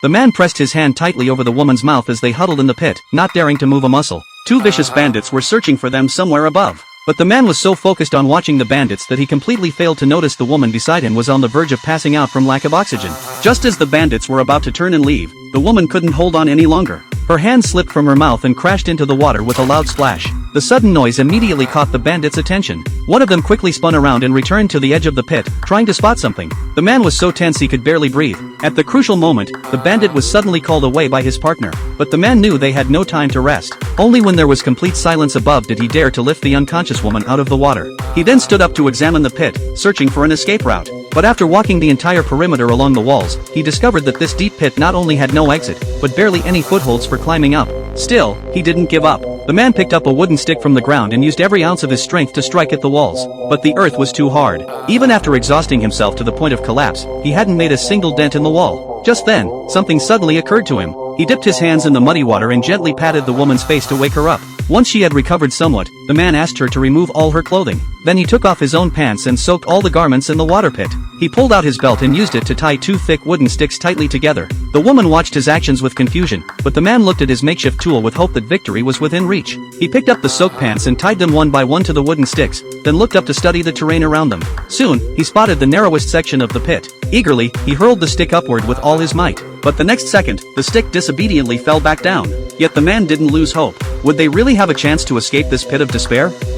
The man pressed his hand tightly over the woman's mouth as they huddled in the pit, not daring to move a muscle. Two vicious bandits were searching for them somewhere above. But the man was so focused on watching the bandits that he completely failed to notice the woman beside him was on the verge of passing out from lack of oxygen. Just as the bandits were about to turn and leave, the woman couldn't hold on any longer. Her hand slipped from her mouth and crashed into the water with a loud splash. The sudden noise immediately caught the bandits' attention. One of them quickly spun around and returned to the edge of the pit, trying to spot something. The man was so tense he could barely breathe. At the crucial moment, the bandit was suddenly called away by his partner. But the man knew they had no time to rest. Only when there was complete silence above did he dare to lift the unconscious woman out of the water. He then stood up to examine the pit, searching for an escape route. But after walking the entire perimeter along the walls, he discovered that this deep pit not only had no exit, but barely any footholds for climbing up. Still, he didn't give up. The man picked up a wooden stick from the ground and used every ounce of his strength to strike at the walls. But the earth was too hard. Even after exhausting himself to the point of collapse, he hadn't made a single dent in the wall. Just then, something suddenly occurred to him. He dipped his hands in the muddy water and gently patted the woman's face to wake her up. Once she had recovered somewhat, the man asked her to remove all her clothing. Then he took off his own pants and soaked all the garments in the water pit. He pulled out his belt and used it to tie two thick wooden sticks tightly together. The woman watched his actions with confusion, but the man looked at his makeshift tool with hope that victory was within reach. He picked up the soaked pants and tied them one by one to the wooden sticks, then looked up to study the terrain around them. Soon, he spotted the narrowest section of the pit. Eagerly, he hurled the stick upward with all his might. But the next second, the stick disobediently fell back down. Yet the man didn't lose hope. Would they really have a chance to escape this pit of despair?